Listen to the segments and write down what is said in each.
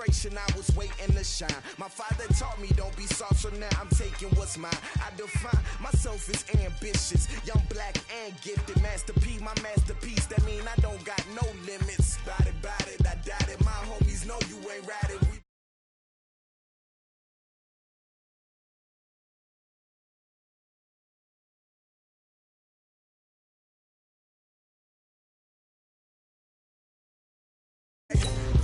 concentration, I was waiting to shine. My father taught me don't be soft, so now I'm taking what's mine. I define myself as ambitious, young, black, and gifted. Master P, my masterpiece, that mean I don't got no limits. Bout it, I doubt it. My homies know you ain't ratted.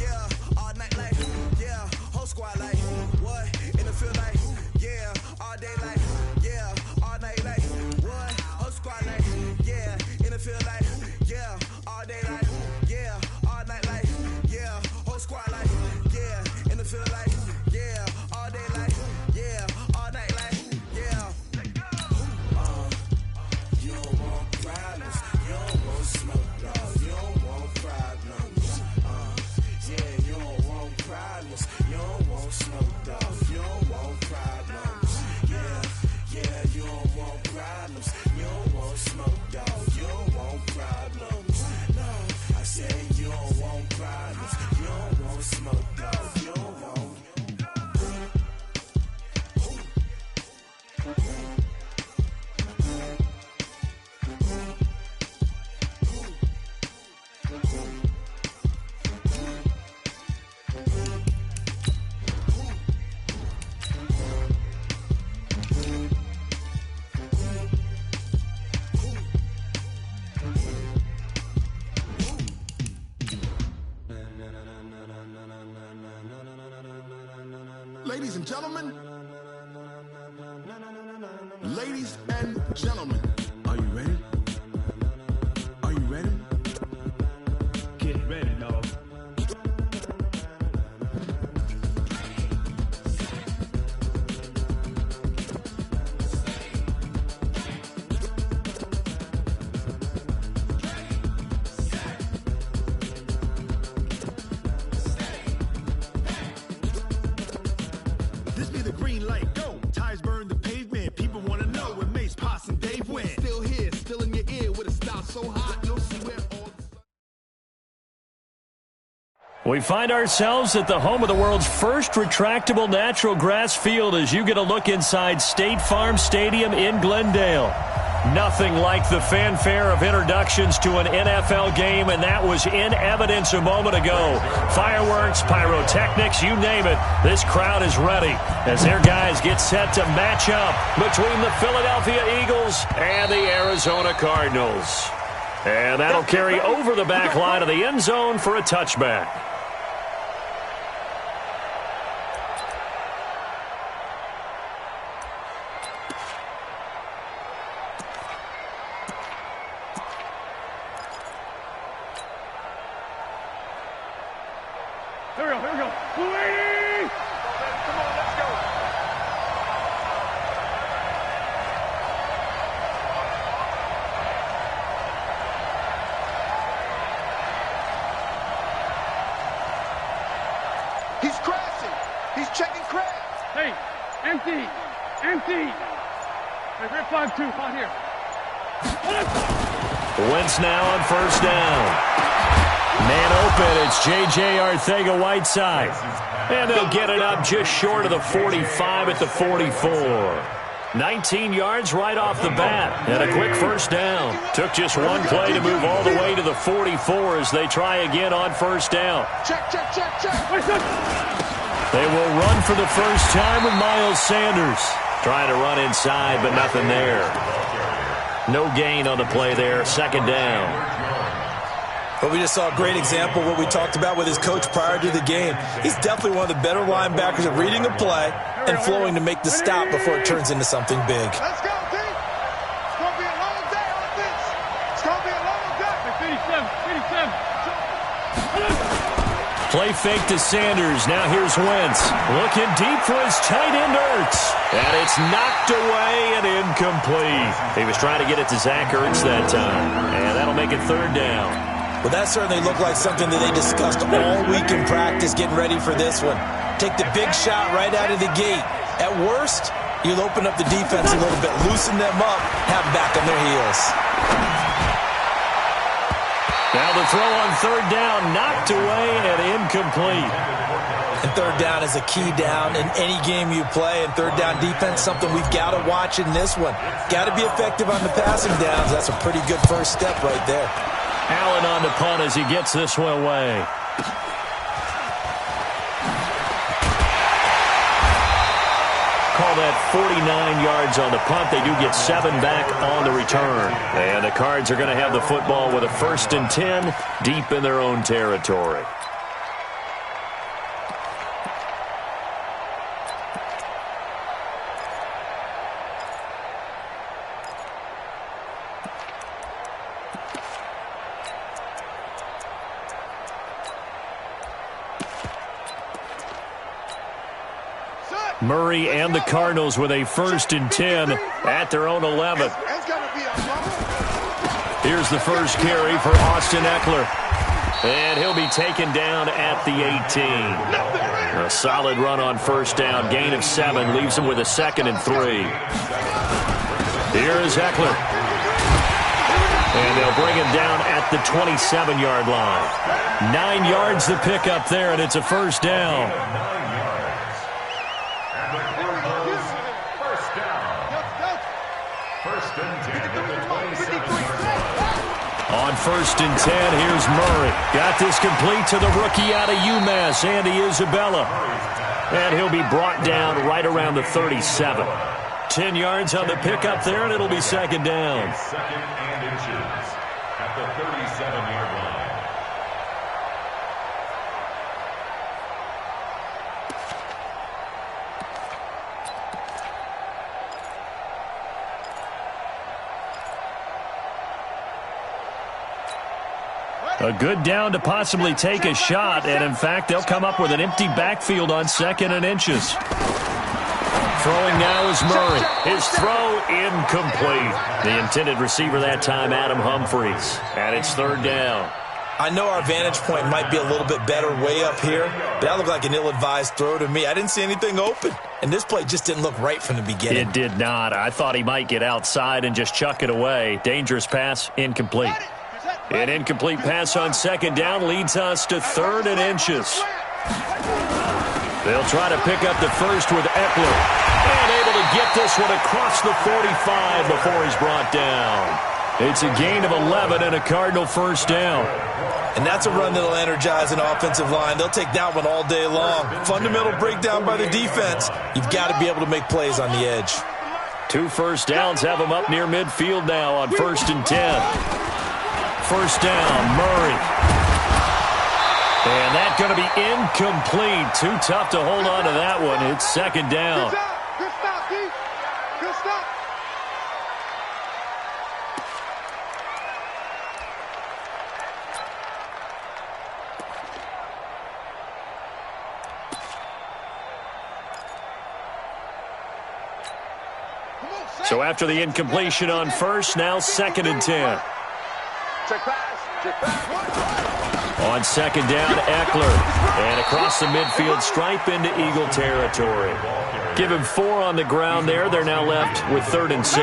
Yeah, all night like, yeah, whole squad like, what? In the field like, yeah, all day like, yeah, all night like, what? Whole squad like, yeah, in the field like, yeah, all day like, yeah, all night like, yeah, whole squad like, yeah, in the field like, yeah, all day like, yeah, all night like, yeah. You don't want problems, you don't want smoke, dog, you don't want problems. Yeah, you don't want problems. You don't want smoke, dog. You don't want problems. Yeah, you don't want problems. You don't want smoke, dog. You don't want problems. No, I said you don't want problems. You don't want smoke, dog. You don't want. Ladies and gentlemen, ladies and gentlemen, are you ready? Are you ready? Get ready, dog. This be the green light, go. Tires burn the pavement. People want to know where Mace, Poss, and Dave went. Still here, still in your ear with a style so hot, you'll see where all the... We find ourselves at the home of the world's first retractable natural grass field as you get a look inside State Farm Stadium in Glendale. Nothing like the fanfare of introductions to an NFL game, and that was in evidence a moment ago. Fireworks, pyrotechnics, you name it. This crowd is ready as their guys get set to match up between the Philadelphia Eagles and the Arizona Cardinals. And that'll carry over the back line of the end zone for a touchback. Here we go. Whee! Come on, let's go. He's crashing. He's checking crash. Hey, empty. Hey, we're 5-2, out here. Wentz now on first down. Man open, it's J.J. Arcega-Whiteside. And they'll get it up just short of the 45 at the 44. 19 yards right off the bat, and a quick first down. Took just one play to move all the way to the 44 as they try again on first down. Check. They will run for the first time with Miles Sanders. Trying to run inside, but nothing there. No gain on the play there, second down. But we just saw a great example of what we talked about with his coach prior to the game. He's definitely one of the better linebackers at reading a play and flowing to make the stop before it turns into something big. Let's go, team. It's going to be a long day on this. It's going to be a long day. 87. Play fake to Sanders. Now here's Wentz. Looking deep for his tight end, Ertz. And it's knocked away and incomplete. He was trying to get it to Zach Ertz that time. And that'll make it third down. Well, that certainly looked like something that they discussed all week in practice getting ready for this one. Take the big shot right out of the gate. At worst, you'll open up the defense a little bit, loosen them up, have them back on their heels. Now the throw on third down, knocked away and incomplete. And third down is a key down in any game you play. And third down defense, something we've got to watch in this one. Got to be effective on the passing downs. That's a pretty good first step right there. Allen on the punt as he gets this one away. Call that 49 yards on the punt. They do get 7 back on the return. And the Cards are going to have the football with a 1st and 10 deep in their own territory. Murray and the Cardinals with a 1st and 10 at their own 11. Here's the first carry for Austin Eckler. And he'll be taken down at the 18. A solid run on first down. Gain of 7 leaves him with a 2nd and 3. Here is Eckler. And they'll bring him down at the 27-yard line. 9 yards the pickup there, and it's a first down. On 1st and 10, here's Murray. Got this complete to the rookie out of UMass, Andy Isabella. And he'll be brought down right around the 37. 10 yards on the pickup there, and it'll be 2nd down. 2nd and inches at the 37-yard line. A good down to possibly take a shot, and in fact, they'll come up with an empty backfield on 2nd and inches. Throwing now is Murray. His throw incomplete. The intended receiver that time, Adam Humphries. And it's 3rd down. I know our vantage point might be a little bit better way up here, but that looked like an ill-advised throw to me. I didn't see anything open, and this play just didn't look right from the beginning. It did not. I thought he might get outside and just chuck it away. Dangerous pass, incomplete. An incomplete pass on 2nd down leads us to 3rd and inches. They'll try to pick up the first with Eckler. And able to get this one across the 45 before he's brought down. It's a gain of 11 and a Cardinal first down. And that's a run that'll energize an offensive line. They'll take that one all day long. Fundamental breakdown by the defense. You've got to be able to make plays on the edge. 2 first downs have them up near midfield now on 1st and 10. First down, Murray. And that's going to be incomplete. Too tough to hold on to that one. It's 2nd down. Good stop, D. Good stop. So after the incompletion on first, now 2nd and 10. Check pass. Check pass. On 2nd down, Eckler. And across the midfield stripe into Eagle territory. Give him 4 on the ground there. They're now left with 3rd and 6.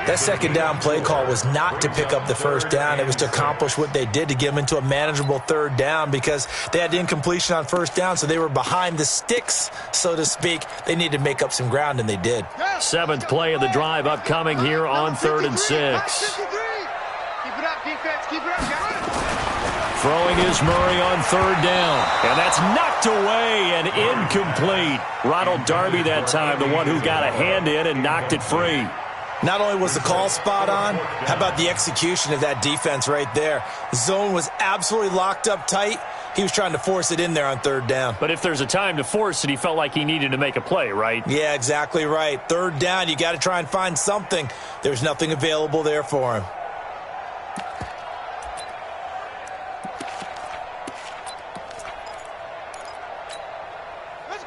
That 2nd down play call was not to pick up the first down. It was to accomplish what they did, to get them into a manageable 3rd down, because they had incompletion on first down, so they were behind the sticks, so to speak. They needed to make up some ground, and they did. 7th play of the drive upcoming here on 3rd and 6. Throwing is Murray on 3rd down. And that's knocked away and incomplete. Ronald Darby that time, the one who got a hand in and knocked it free. Not only was the call spot on, how about the execution of that defense right there? The zone was absolutely locked up tight. He was trying to force it in there on 3rd down. But if there's a time to force it, he felt like he needed to make a play, right? Yeah, exactly right. 3rd down, you got to try and find something. There's nothing available there for him.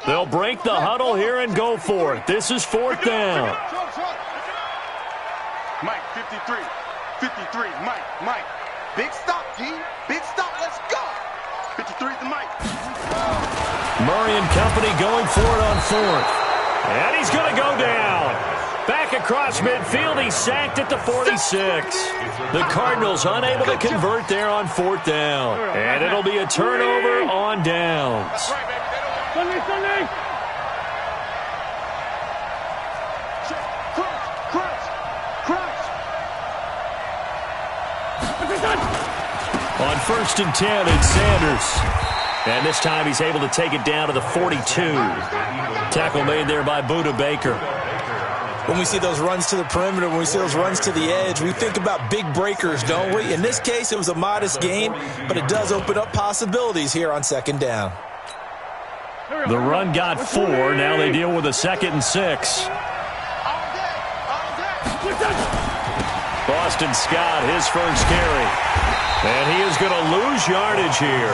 They'll break the huddle here and go for it. This is 4th down. Mike, 53. 53, Mike. Big stop, D. Big stop, let's go. 53 to Mike. Murray and company going for it on 4th. And he's going to go down. Back across midfield, he's sacked at the 46. The Cardinals unable to convert there on 4th down. And it'll be a turnover on downs. On 1st and 10, it's Sanders. And this time he's able to take it down to the 42. Tackle made there by Budda Baker. When we see those runs to the perimeter, when we see those runs to the edge, we think about big breakers, don't we? In this case, it was a modest gain, but it does open up possibilities here on 2nd down. The run got 4. Now they deal with a 2nd and 6. Boston Scott, his first carry. And he is going to lose yardage here.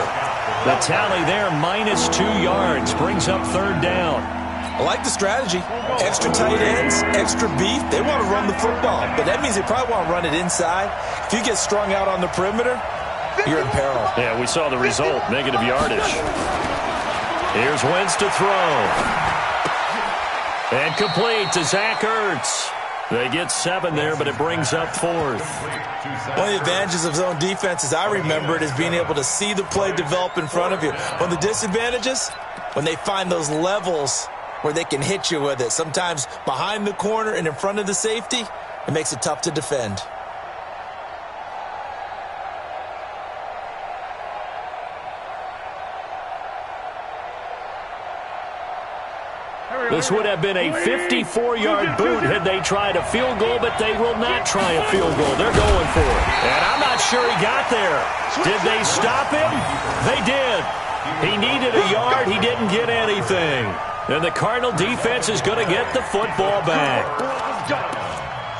The tally there, -2 yards, brings up 3rd down. I like the strategy. Extra tight ends, extra beef. They want to run the football, but that means they probably want to run it inside. If you get strung out on the perimeter, you're in peril. Yeah, we saw the result, negative yardage. Here's Wentz to throw. And complete to Zach Ertz. They get 7 there, but it brings up 4th. One of the advantages of zone defense, as I remember it, is being able to see the play develop in front of you. One of the disadvantages, when they find those levels where they can hit you with it, sometimes behind the corner and in front of the safety, it makes it tough to defend. This would have been a 54-yard boot had they tried a field goal, but they will not try a field goal. They're going for it. And I'm not sure he got there. Did they stop him? They did. He needed a yard. He didn't get anything. And the Cardinal defense is going to get the football back.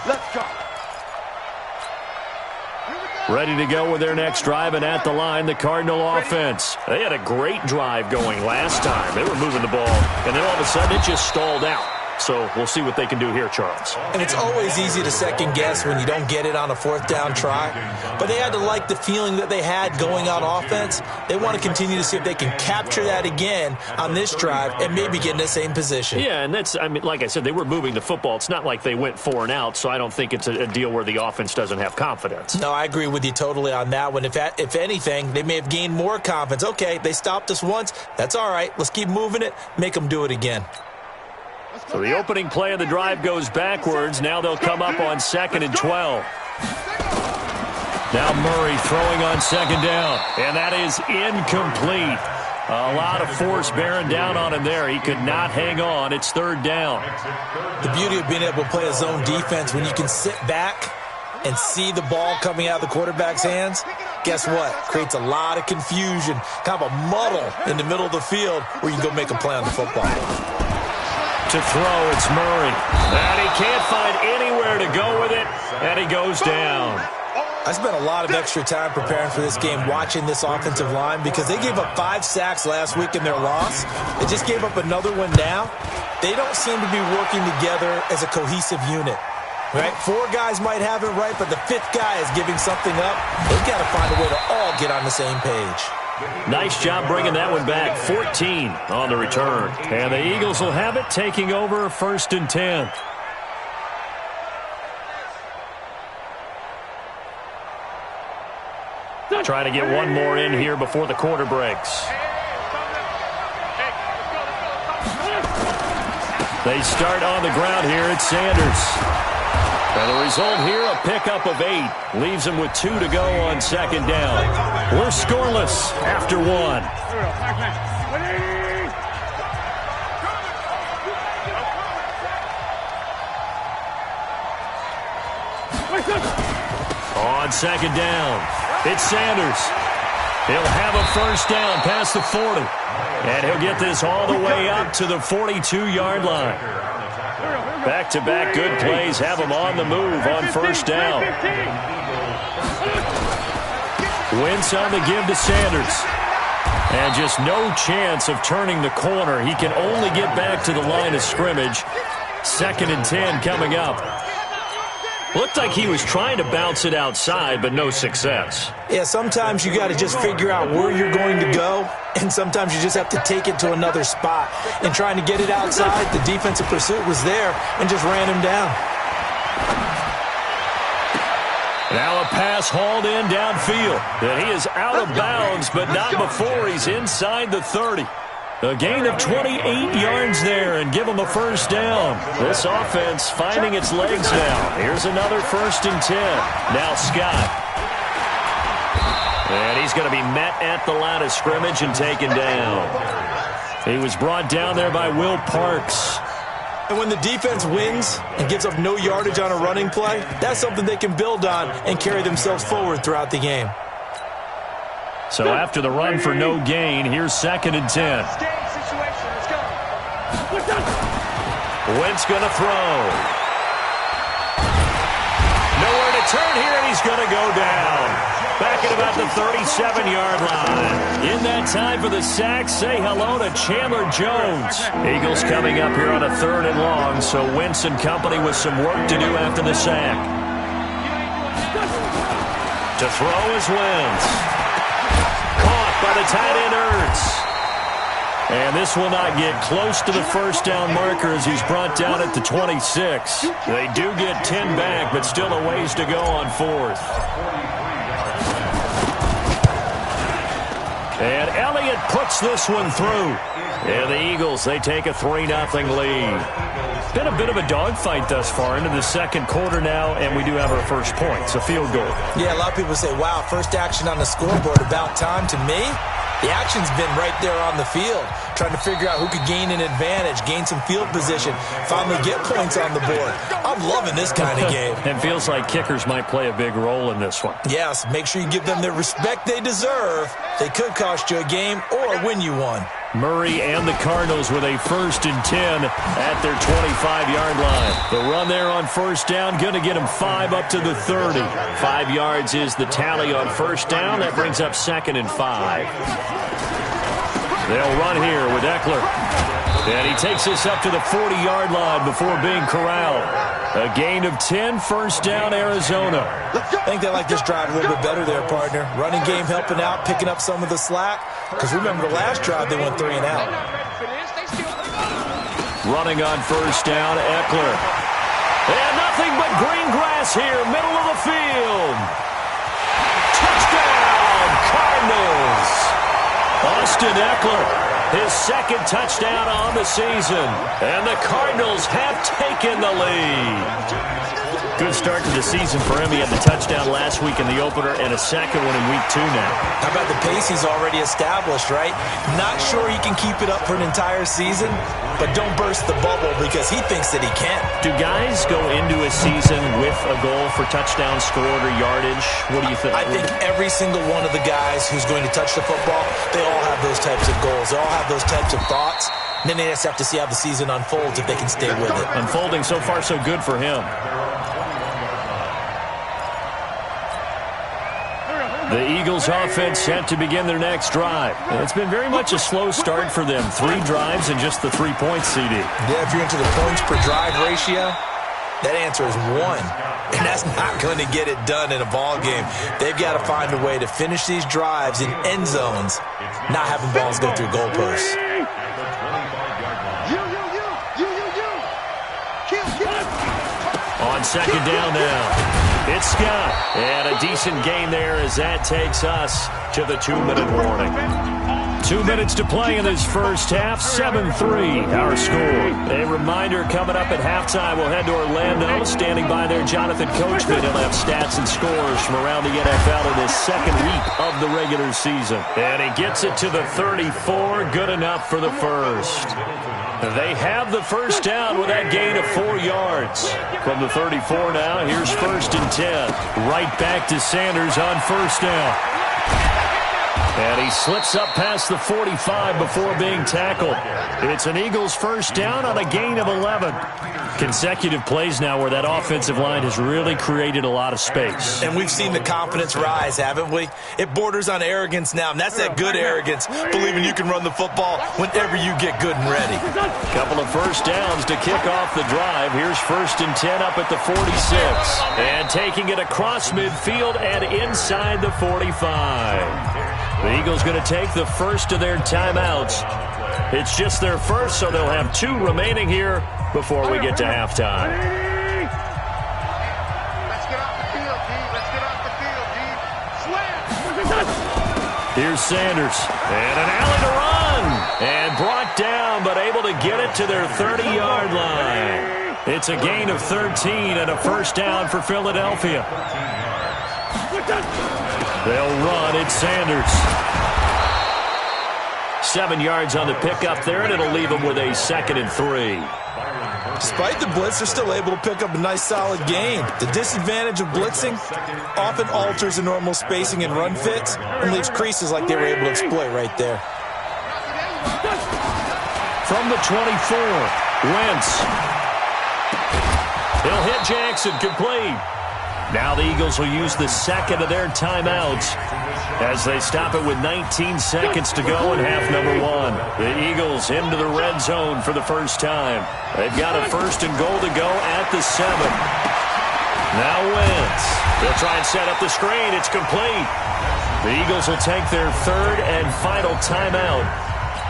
Let's go. Ready to go with their next drive, and at the line, the Cardinal offense. They had a great drive going last time. They were moving the ball, and then all of a sudden it just stalled out. So we'll see what they can do here, Charles. And it's always easy to second guess when you don't get it on a 4th down try. But they had to like the feeling that they had going on offense. They want to continue to see if they can capture that again on this drive and maybe get in the same position. Yeah, and that's, I mean, like I said, they were moving the football. It's not like they went 4 and out, so I don't think it's a deal where the offense doesn't have confidence. No, I agree with you totally on that one. If anything, they may have gained more confidence. Okay, they stopped us once. That's all right. Let's keep moving it. Make them do it again. So the opening play of the drive goes backwards. Now they'll come up on 2nd and 12. Now Murray throwing on 2nd down. And that is incomplete. A lot of force bearing down on him there. He could not hang on. It's 3rd down. The beauty of being able to play a zone defense when you can sit back and see the ball coming out of the quarterback's hands, guess what? Creates a lot of confusion, kind of a muddle in the middle of the field where you can go make a play on the football. To throw, it's Murray. And he can't find anywhere to go with it, and he goes down. I spent a lot of extra time preparing for this game, watching this offensive line, because they gave up 5 sacks last week in their loss. They just gave up another one now. They don't seem to be working together as a cohesive unit. Right? 4 guys might have it right, but the 5th guy is giving something up. They've got to find a way to all get on the same page. Nice job bringing that one back. 14 on the return. And the Eagles will have it, taking over 1st and 10. Trying to get one more in here before the quarter breaks. They start on the ground here at Sanders. And the result here, a pickup of 8. Leaves them with 2 to go on 2nd down. We're scoreless after 1. On 2nd down, it's Sanders. He'll have a 1st down past the 40. And he'll get this all the way up to the 42-yard line. Back-to-back good plays have him on the move on 1st down. Wentz on the give to Sanders. And just no chance of turning the corner. He can only get back to the line of scrimmage. 2nd and 10 coming up. Looked like he was trying to bounce it outside, but no success. Yeah, sometimes you got to just figure out where you're going to go, and sometimes you just have to take it to another spot. And trying to get it outside, the defensive pursuit was there and just ran him down. Now a pass hauled in downfield. And he is out of bounds, but not before he's inside the 30. A gain of 28 yards there and give him a first down. This offense finding its legs now. Here's another 1st and 10. Now Scott. And he's going to be met at the line of scrimmage and taken down. He was brought down there by Will Parks. And when the defense wins and gives up no yardage on a running play, that's something they can build on and carry themselves forward throughout the game. So after the run for no gain, here's 2nd and 10. Wentz going to throw. Nowhere to turn here, and he's going to go down. Back at about the 37-yard line. In that time for the sack, say hello to Chandler Jones. Eagles coming up here on a 3rd and long, so Wentz and company with some work to do after the sack. To throw is Wentz. By the tight end Ertz. And this will not get close to the first down marker as he's brought down at the 26. They do get 10 back, but still a ways to go on 4th. And Elliott puts this one through. And the Eagles, they take a 3-0 lead. Been a bit of a dogfight thus far into the 2nd quarter now, and we do have our first point. It's a field goal. Yeah, a lot of people say, wow, first action on the scoreboard, about time. To me, the action's been right there on the field, trying to figure out who could gain an advantage, gain some field position, finally get points on the board. I'm loving this kind of game. It feels like kickers might play a big role in this one. Yes, make sure you give them the respect they deserve. They could cost you a game or win you one. Murray and the Cardinals with a 1st and 10 at their 25-yard line. The run there on 1st down, going to get them 5 up to the 30. 5 yards is the tally on 1st down. That brings up 2nd and 5. They'll run here with Eckler. And he takes this up to the 40-yard line before being corralled. A gain of 10, 1st down, Arizona. I think they like this drive a little bit better there, partner. Running game helping out, picking up some of the slack. Because remember, the last drive, they went 3 and out. Running on 1st down, Eckler. And nothing but green grass here, middle of the field. Touchdown, Cardinals. Austin Eckler, his 2nd touchdown on the season. And the Cardinals have taken the lead. Good start to the season for him. He had the touchdown last week in the opener and a 2nd one in week 2 now. How about the pace he's already established, right? Not sure he can keep it up for an entire season, but don't burst the bubble because he thinks that he can. Do guys go into a season with a goal for touchdown scored or yardage? What do you think? I think every single one of the guys who's going to touch the football, they all have those types of goals. They all have those types of thoughts. And then they just have to see how the season unfolds if they can stay with it. Unfolding so far so good for him. The Eagles offense set to begin their next drive. It's been very much a slow start for them. 3 drives and just the 3 points, CD. Yeah, if you're into the points per drive ratio, that answer is 1. And that's not going to get it done in a ball game. They've got to find a way to finish these drives in end zones, not having balls go through goalposts. On 2nd down now. It's Scott. And a decent gain there as that takes us to the 2-minute warning. 2 minutes to play in this first half. 7-3 our score. A reminder coming up at halftime. We'll head to Orlando. Standing by there, Jonathan Coachman. He'll have stats and scores from around the NFL in his 2nd week of the regular season. And he gets it to the 34. Good enough for the first. They have the first down with that gain of 4 yards. From the 34 now, here's 1st and 10. Right back to Sanders on 1st down. And he slips up past the 45 before being tackled. It's an Eagles first down on a gain of 11. Consecutive plays now where that offensive line has really created a lot of space. And we've seen the confidence rise, haven't we? It borders on arrogance now, and that's that good arrogance, believing you can run the football whenever you get good and ready. Couple of first downs to kick off the drive. Here's 1st and 10 up at the 46. And taking it across midfield and inside the 45. The Eagles going to take the first of their timeouts. It's just their first, so they'll have 2 remaining here before we get to halftime. Let's get off the field, D. Let's get off the field, D. Slam! Here's Sanders. And an alley to run. And brought down, but able to get it to their 30-yard line. It's a gain of 13 and a first down for Philadelphia. They'll run. It's Sanders. 7 yards on the pickup there, and it'll leave them with a 2nd and 3. Despite the blitz, they're still able to pick up a nice, solid gain. The disadvantage of blitzing often alters the normal spacing and run fits and leaves creases like they were able to exploit right there. From the 24, Wentz. He'll hit Jackson, complete. Now the Eagles will use the second of their timeouts as they stop it with 19 seconds to go in half number 1. The Eagles into the red zone for the first time. They've got a 1st and goal to go at the 7. Now Wentz. They'll try and set up the screen. It's complete. The Eagles will take their 3rd and final timeout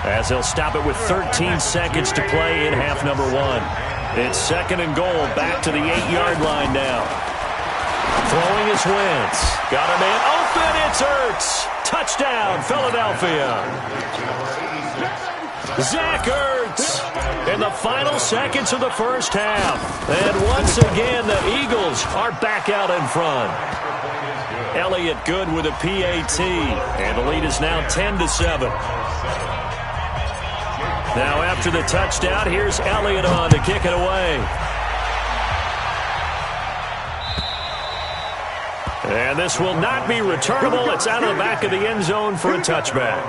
as they'll stop it with 13 seconds to play in half number 1. It's 2nd and goal, back to the 8-yard line now. Throwing is Wentz. Got a man open. It's Ertz. Touchdown, Philadelphia. Zach Ertz in the final seconds of the first half. And once again, the Eagles are back out in front. Elliott good with a PAT. And the lead is now 10-7. Now after the touchdown, here's Elliott on to kick it away. And this will not be returnable. It's out of the back of the end zone for a touchback.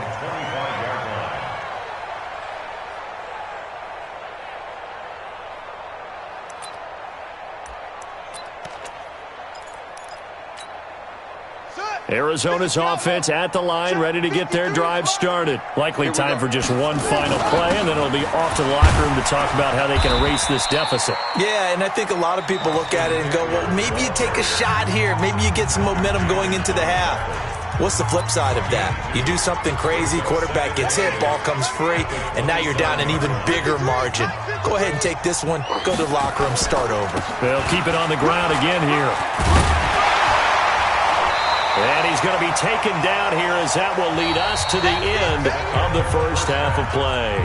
Arizona's offense at the line, ready to get their drive started. Likely time for just one final play, and then it'll be off to the locker room to talk about how they can erase this deficit. Yeah, and I think a lot of people look at it and go, well, maybe you take a shot here. Maybe you get some momentum going into the half. What's the flip side of that? You do something crazy, quarterback gets hit, ball comes free, and now you're down an even bigger margin. Go ahead and take this one, go to the locker room, start over. They'll keep it on the ground again here. And he's going to be taken down here as that will lead us to the end of the first half of play.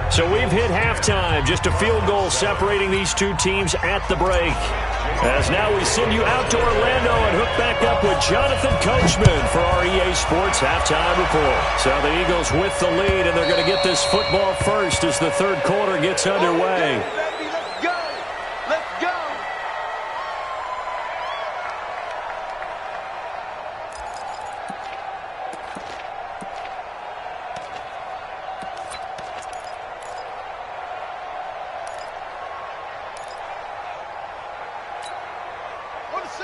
So we've hit halftime, just a field goal separating these two teams at the break. As now we send you out to Orlando and hook back up with Jonathan Coachman for our EA Sports Halftime Report. So the Eagles with the lead, and they're going to get this football first as the third quarter gets underway. Let's go! Let's go!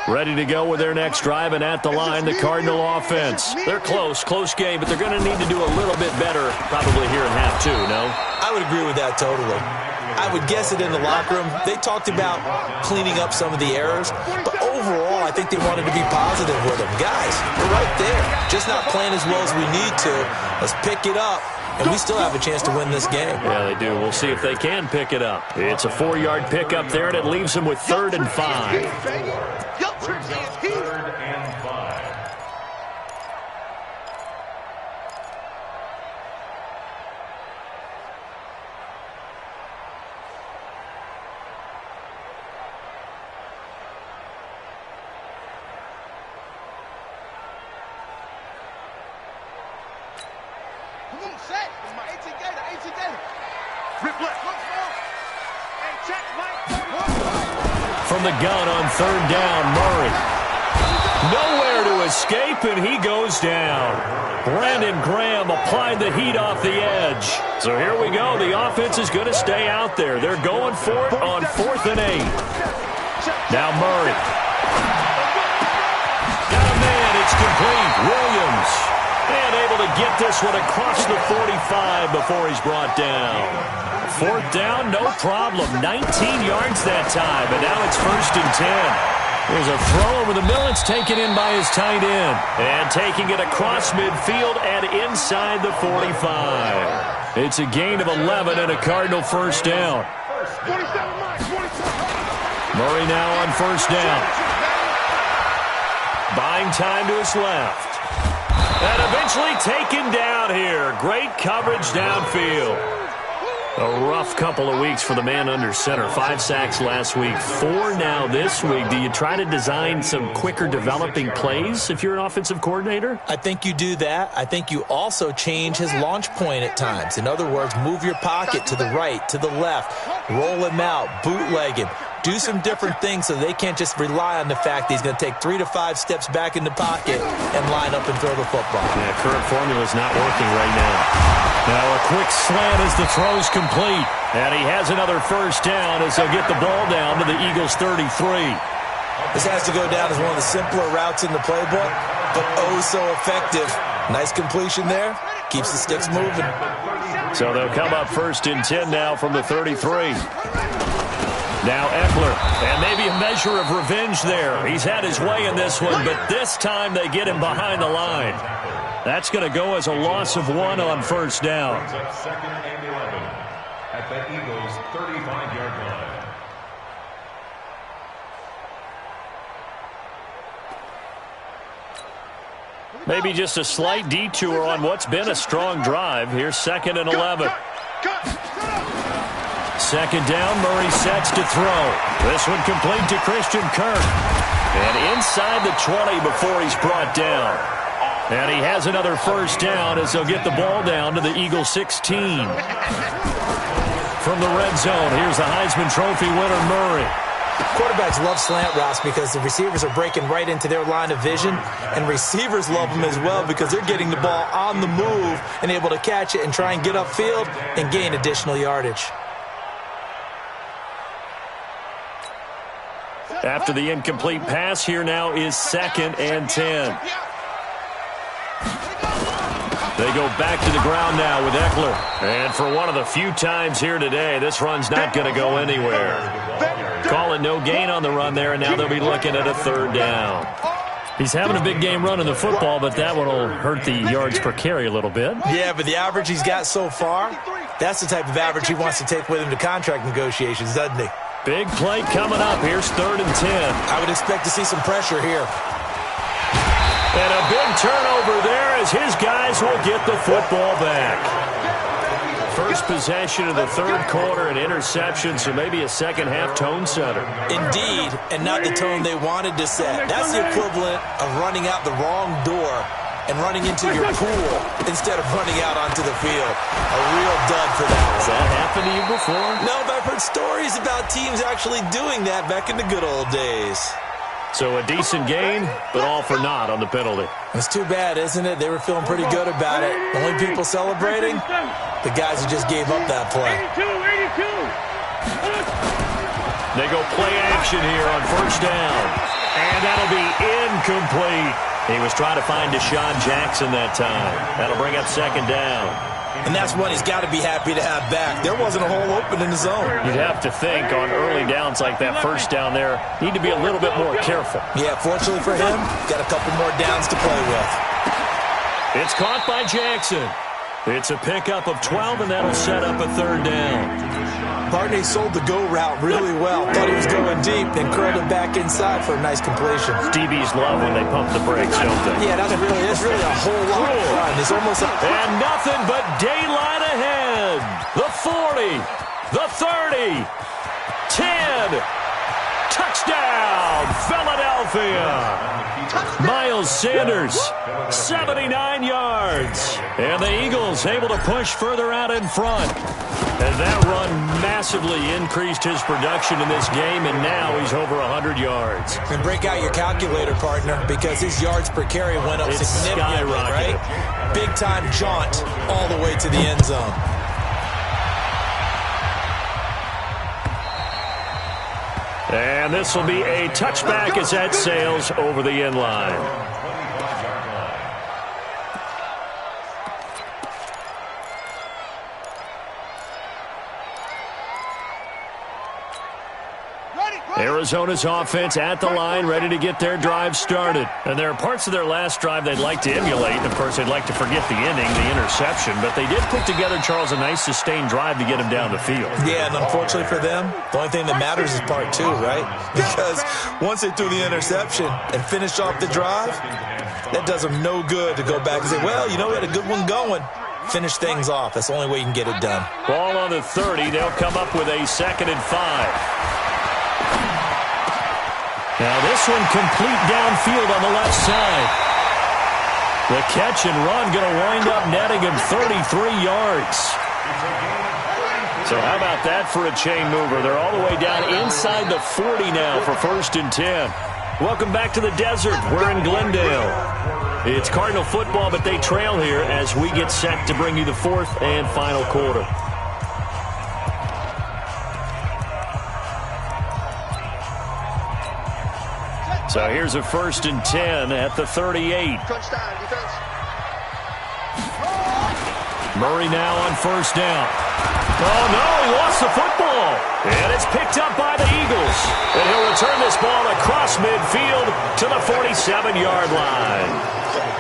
Ready to go with their next drive, and at the line, the Cardinal offense. They're close game, but they're going to need to do a little bit better probably here in half two, no? I would agree with that totally. I would guess it in the locker room. They talked about cleaning up some of the errors, but overall, I think they wanted to be positive with them. Guys, we're right there. Just not playing as well as we need to. Let's pick it up, and we still have a chance to win this game. Yeah, they do. We'll see if they can pick it up. It's a 4-yard pickup there, and it leaves them with 3rd and 5. From the gun on 3rd down, Murray. Nowhere to escape, and he goes down. Brandon Graham applied the heat off the edge. So here we go. The offense is going to stay out there. They're going for it on 4th and 8. Now Murray. Got a man. It's complete. Williams. And able to get this one across the 45 before he's brought down. 4th down, no problem. 19 yards that time, and now it's 1st and 10. There's a throw over the middle. It's taken in by his tight end. And taking it across midfield and inside the 45. It's a gain of 11 and a Cardinal 1st down. Murray now on 1st down. Buying time to his left. And eventually taken down here. Great coverage downfield. A rough couple of weeks for the man under center. 5 sacks last week, 4 now this week. Do you try to design some quicker developing plays if you're an offensive coordinator? I think you do that. I think you also change his launch point at times. In other words, move your pocket to the right, to the left, roll him out, bootleg him. Do some different things so they can't just rely on the fact that he's going to take 3 to 5 steps back in the pocket and line up and throw the football. Yeah, current formula is not working right now. Now a quick slant as the throw's complete. And he has another 1st down as he'll get the ball down to the Eagles' 33. This has to go down as one of the simpler routes in the playbook, but oh so effective. Nice completion there. Keeps the sticks moving. So they'll come up 1st and 10 now from the 33. Now Eckler, and maybe a measure of revenge there. He's had his way in this one, but this time they get him behind the line. That's going to go as a loss of 1 on 1st down. 2nd and 11 at the Eagles' 35-yard line. Maybe just a slight detour on what's been a strong drive. Here's 2nd and 11. 2nd down, Murray sets to throw. This one complete to Christian Kirk. And inside the 20 before he's brought down. And he has another 1st down as he'll get the ball down to the Eagles' 16. From the red zone, here's the Heisman Trophy winner, Murray. Quarterbacks love slant routes because the receivers are breaking right into their line of vision, and receivers love them as well because they're getting the ball on the move and able to catch it and try and get upfield and gain additional yardage. After the incomplete pass, here now is 2nd and 10. They go back to the ground now with Eckler. And for one of the few times here today, this run's not going to go anywhere. Call it no gain on the run there, and now they'll be looking at a 3rd down. He's having a big game running the football, but that one will hurt the yards per carry a little bit. Yeah, but the average he's got so far, that's the type of average he wants to take with him to contract negotiations, doesn't he? Big play coming up. Here's 3rd and 10. I would expect to see some pressure here. And a big turnover there as his guys will get the football back. First possession of the 3rd quarter, an interception, so maybe a second-half tone setter. Indeed, and not the tone they wanted to set. That's the equivalent of running out the wrong door and running into your pool instead of running out onto the field. A real dud for that one. Has that happened to you before? No, but I've heard stories about teams actually doing that back in the good old days. So a decent gain, but all for naught on the penalty. It's too bad, isn't it? They were feeling pretty good about it. The only people celebrating, the guys who just gave up that play. They go play action here on 1st down. And that'll be incomplete. He was trying to find Deshaun Jackson that time. That'll bring up 2nd down. And that's one he's got to be happy to have back. There wasn't a hole open in the zone. You'd have to think on early downs like that 1st down there, need to be a little bit more careful. Yeah, fortunately for him, got a couple more downs to play with. It's caught by Jackson. It's a pickup of 12, and that'll set up a 3rd down. Barney sold the go route really well. Thought he was going deep, then curled it back inside for a nice completion. DBs love when they pump the brakes, don't they? Yeah, that's really a whole lot of fun. It's almost like... And nothing but daylight ahead. The 40, the 30, 10, Touchdown, Philadelphia! Miles Sanders, 79 yards. And the Eagles able to push further out in front. And that run massively increased his production in this game, and now he's over 100 yards. And break out your calculator, partner, because his yards per carry went up significantly, right? Big-time jaunt all the way to the end zone. And this will be a touchback as that sails over the end line. Arizona's offense at the line, ready to get their drive started. And there are parts of their last drive they'd like to emulate. And, of course, they'd like to forget the inning, the interception. But they did put together, Charles, a nice sustained drive to get him down the field. Yeah, and unfortunately for them, the only thing that matters is part two, right? Because once they threw the interception and finished off the drive, that does them no good to go back and say, well, you know, we had a good one going. Finish things off. That's the only way you can get it done. Ball on the 30. They'll come up with a 2nd and 5. Now this one complete downfield on the left side. The catch and run going to wind up netting him 33 yards. So how about that for a chain mover? They're all the way down inside the 40 now for 1st and 10. Welcome back to the desert. We're in Glendale. It's Cardinal football, but they trail here as we get set to bring you the 4th and final quarter. So here's a 1st and 10 at the 38. Murray now on 1st down. Oh, no, he lost the football. And it's picked up by the Eagles. And he'll return this ball across midfield to the 47-yard line.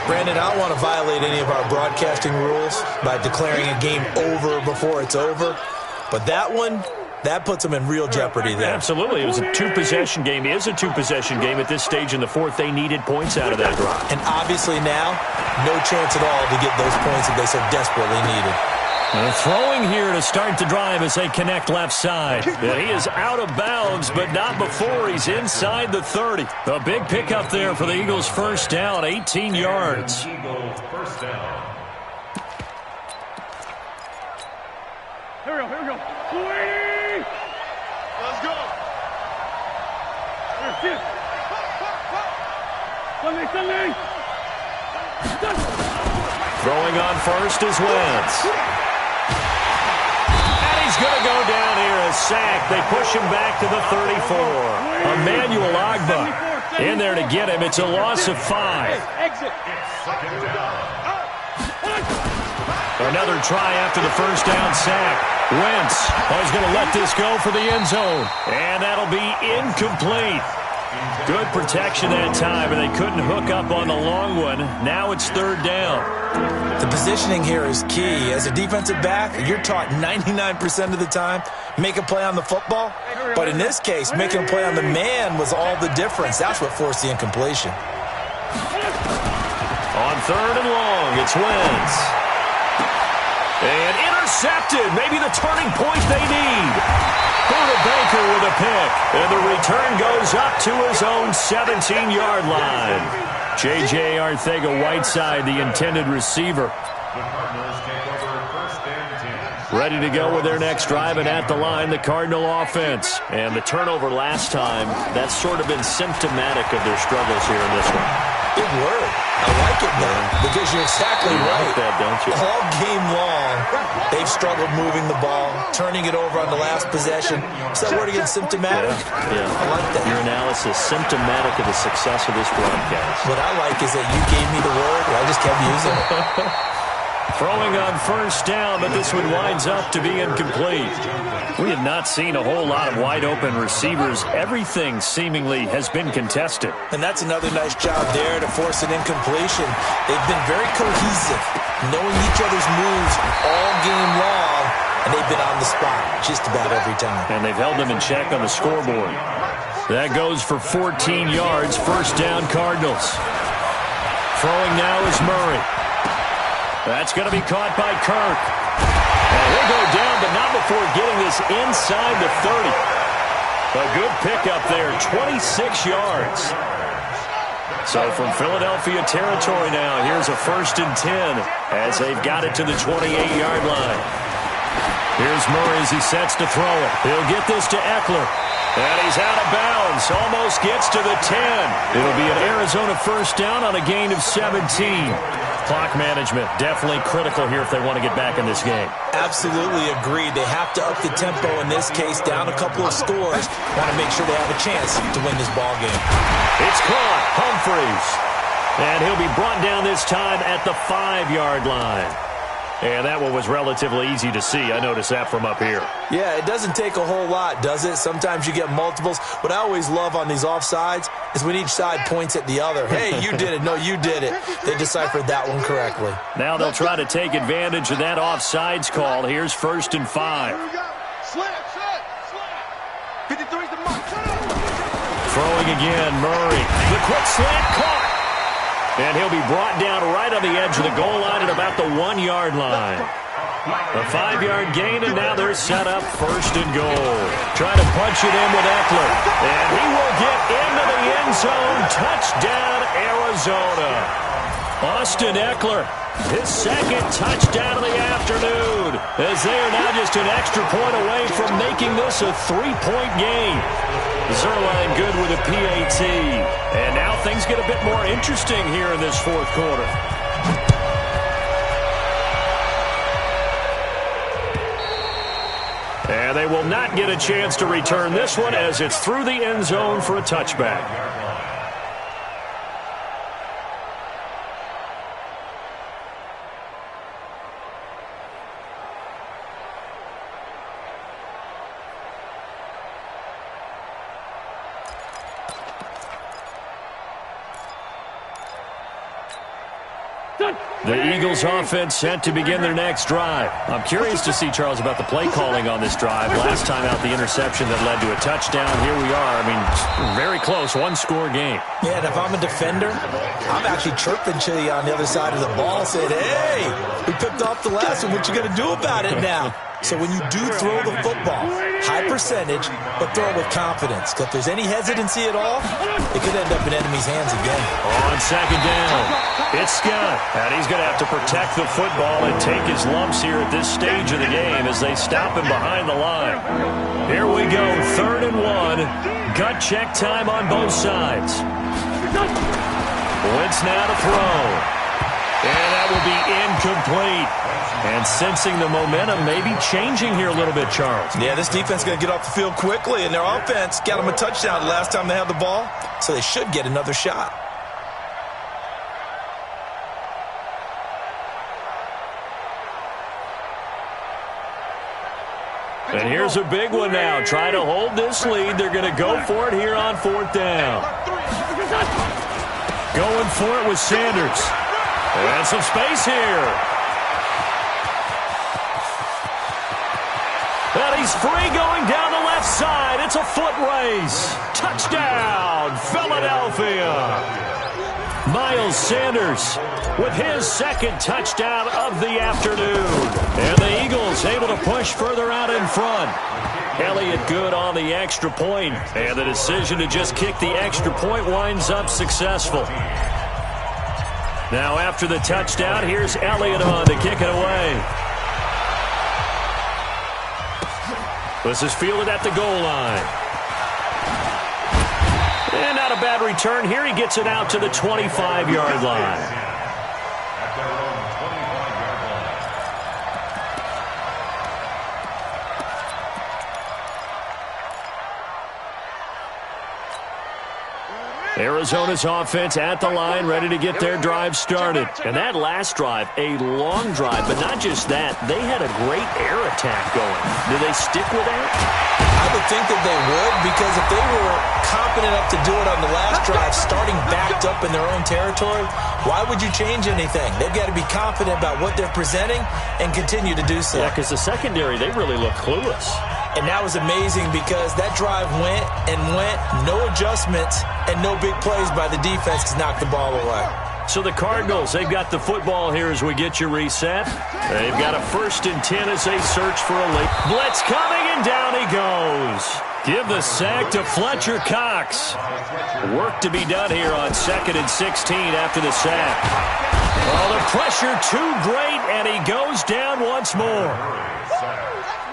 Brandon, I don't want to violate any of our broadcasting rules by declaring a game over before it's over. But that one, that puts them in real jeopardy there. Absolutely. It was a two-possession game. It is a two-possession game at this stage in the 4th. They needed points out of that drive. And obviously now, no chance at all to get those points that they so desperately needed. And throwing here to start the drive as they connect left side. And he is out of bounds, but not before he's inside the 30. A big pickup there for the Eagles' 1st down, 18 yards. Eagles first down. Here we go. 280! Let's go. Sunday. Throwing on 1st is Wentz. And he's going to go down here, a sack. They push him back to the 34. Emmanuel Ogbah in there to get him. It's a loss of 5. Exit. Another try after the 1st down sack. Wentz is going to let this go for the end zone. And that'll be incomplete. Good protection that time, and they couldn't hook up on the long one. Now it's 3rd down. The positioning here is key. As a defensive back, you're taught 99% of the time, make a play on the football. But in this case, making a play on the man was all the difference. That's what forced the incompletion. On 3rd and long, it's Wentz. And intercepted. Maybe the turning point they need. Buda Baker with a pick. And the return goes up to his own 17-yard line. J.J. Arcega-Whiteside, the intended receiver. The Cardinals take over 1st and 10. Ready to go with their next drive, and at the line, the Cardinal offense. And the turnover last time, that's sort of been symptomatic of their struggles here in this one. Good word. I like it, though, because you're exactly You right. like that, don't you? All game long, they've struggled moving the ball, turning it over on the last possession. Is that word again, symptomatic? Yeah. I like that. Your analysis, symptomatic of the success of this broadcast. What I like is that you gave me the word, and I just kept using it. Throwing on 1st down, but this one winds up to be incomplete. We have not seen a whole lot of wide-open receivers. Everything seemingly has been contested. And that's another nice job there to force an incompletion. They've been very cohesive, knowing each other's moves all game long, and they've been on the spot just about every time. And they've held them in check on the scoreboard. That goes for 14 yards, 1st down Cardinals. Throwing now is Murray. That's going to be caught by Kirk. And he'll go down, but not before getting this inside the 30. A good pickup there, 26 yards. So from Philadelphia territory now, here's a 1st and 10 as they've got it to the 28-yard line. Here's Murray as he sets to throw it. He'll get this to Eckler. And he's out of bounds. Almost gets to the 10. It'll be an Arizona 1st down on a gain of 17. Clock management definitely critical here if they want to get back in this game. Absolutely agreed. They have to up the tempo in this case, down a couple of scores. Want to make sure they have a chance to win this ball game. It's caught. Humphreys. And he'll be brought down this time at the 5-yard line. And that one was relatively easy to see. I noticed that from up here. Yeah, it doesn't take a whole lot, does it? Sometimes you get multiples. What I always love on these offsides is when each side points at the other. Hey, you did it. No, you did it. They deciphered that one correctly. Now they'll try to take advantage of that offsides call. Here's 1st and 5. Slant. 53's the mark. Throwing again, Murray. The quick slant caught. And he'll be brought down right on the edge of the goal line at about the 1-yard line. A 5-yard gain, and now they're set up 1st and goal. Trying to punch it in with Eckler. And he will get into the end zone. Touchdown, Arizona. Austin Eckler, his 2nd touchdown of the afternoon, as they are now just an extra point away from making this a 3-point game. Zerline good with a PAT. And now things get a bit more interesting here in this 4th quarter. And they will not get a chance to return this one as it's through the end zone for a touchback. The Eagles offense set to begin their next drive. I'm curious to see, Charles, about the play calling on this drive. Last time out, the interception that led to a touchdown. Here we are. I mean, very close, 1-score game. Yeah, and if I'm a defender, I'm actually chirping to you on the other side of the ball, saying, hey, we picked off the last one. What you going to do about it now? So when you do throw the football, high percentage, but throw it with confidence. Because if there's any hesitancy at all, it could end up in enemy's hands again. On 2nd down, it's Scott. And he's going to have to protect the football and take his lumps here at this stage of the game as they stop him behind the line. Here we go, 3rd and 1. Gut check time on both sides. Wentz now to throw. And that will be incomplete. And sensing the momentum maybe changing here a little bit, Charles. Yeah, this defense is going to get off the field quickly, and their offense got them a touchdown the last time they had the ball, so they should get another shot. And here's a big one now. Try to hold this lead. They're going to go for it here on 4th down. Going for it with Sanders. And some space here. And he's free going down the left side. It's a foot race. Touchdown, Philadelphia. Miles Sanders with his 2nd touchdown of the afternoon. And the Eagles able to push further out in front. Elliott good on the extra point. And the decision to just kick the extra point winds up successful. Now after the touchdown, here's Elliott on to kick it away. This is fielded at the goal line. And not a bad return here. He gets it out to the 25-yard line. Arizona's offense at the line, ready to get their drive started. And that last drive, a long drive, but not just that. They had a great air attack going. Do they stick with that? I would think that they would, because if they were confident enough to do it on the last drive, starting backed up in their own territory, why would you change anything? They've got to be confident about what they're presenting and continue to do so. Yeah, because the secondary, they really look clueless. And that was amazing because that drive went and went, no adjustments, and no big plays by the defense to knock the ball away. So the Cardinals, they've got the football here as we get you reset. They've got a 1st and 10 as they search for a late blitz coming, and down he goes. goes. Give the sack to Fletcher Cox. Work to be done here on 2nd and 16 after the sack. Oh, the pressure too great, and he goes down once more.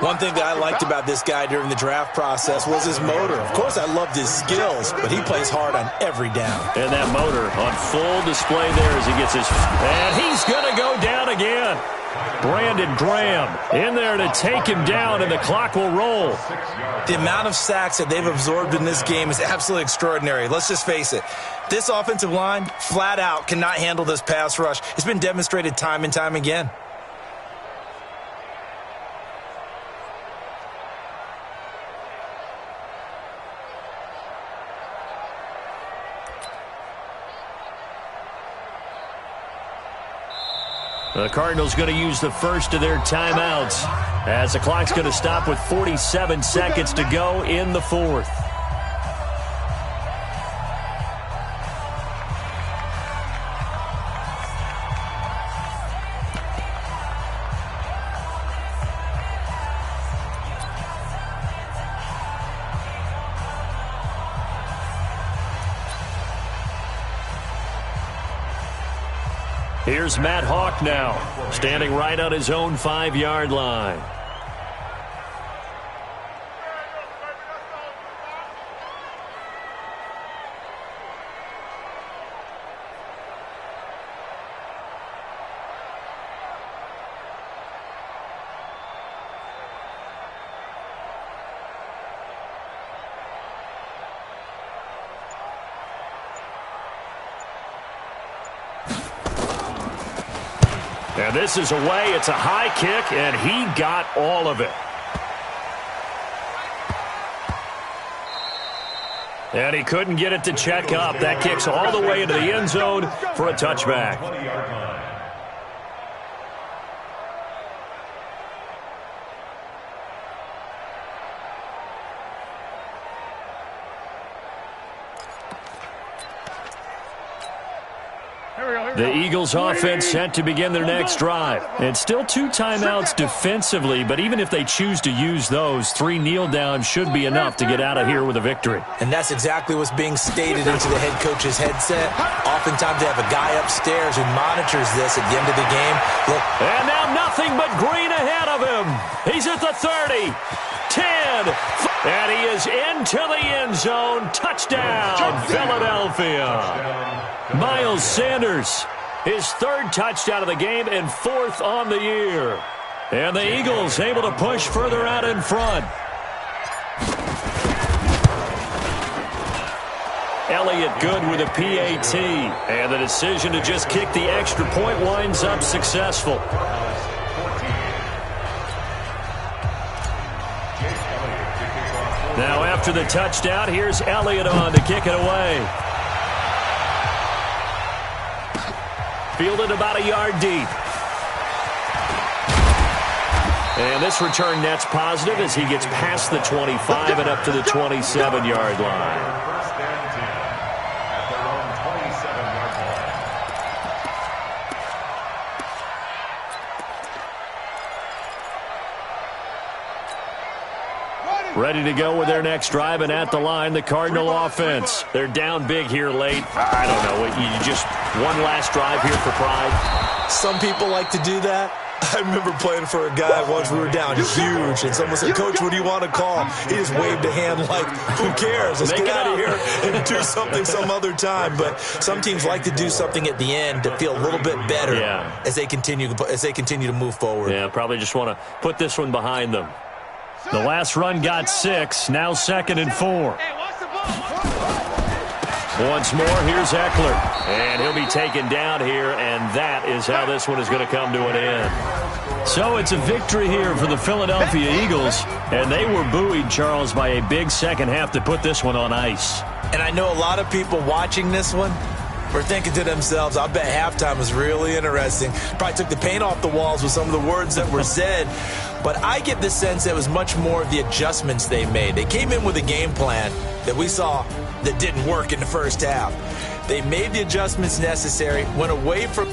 One thing that I liked about this guy during the draft process was his motor. Of course, I loved his skills, but he plays hard on every down. And that motor on full display there as he gets his... And he's going to go down again. Brandon Graham in there to take him down, and the clock will roll. The amount of sacks that they've absorbed in this game is absolutely extraordinary. Let's just face it. This offensive line, flat out, cannot handle this pass rush. It's been demonstrated time and time again. The Cardinals going to use the first of their timeouts as the clock's going to stop with 47 seconds to go in the fourth. Here's Matt Hawk now, standing right on his own 5-yard line. And this is away. It's a high kick, and he got all of it. And he couldn't get it to check up. That kicks all the way into the end zone for a touchback. The Eagles offense set to begin their next drive. And still 2 timeouts defensively, but even if they choose to use those, 3 kneel downs should be enough to get out of here with a victory. And that's exactly what's being stated into the head coach's headset. Oftentimes they have a guy upstairs who monitors this at the end of the game. Look. And now nothing but green ahead of him. He's at the 30, 10, and he is into the end zone. Touchdown, Philadelphia. Miles Sanders, his 3rd touchdown of the game and 4th on the year. And the Eagles able to push further out in front. Elliott good with a PAT. And the decision to just kick the extra point winds up successful. Now after the touchdown, here's Elliott on to kick it away. Fielded about a yard deep. And this return net's positive as he gets past the 25 and up to the 27-yard line. First and 10 at their own 27-yard line. Ready to go with their next drive, and at the line, the Cardinal offense. They're down big here late. I don't know. You just one last drive here for pride. Some people like to do that. I remember playing for a guy once. We were down huge, and someone said, "Coach, what do you want to call?" He just waved a hand like, who cares? Let's get out of here and do something some other time. But some teams like to do something at the end to feel a little bit better as they continue to move forward. Yeah, probably just want to put this one behind them. The last run got 6, now 2nd and 4. Once more, here's Eckler. And he'll be taken down here, and that is how this one is going to come to an end. So it's a victory here for the Philadelphia Eagles, and they were buoyed, Charles, by a big second half to put this one on ice. And I know a lot of people watching this one were thinking to themselves, I bet halftime was really interesting. Probably took the paint off the walls with some of the words that were said. But I get the sense that it was much more of the adjustments they made. They came in with a game plan that we saw that didn't work in the first half. They made the adjustments necessary, went away from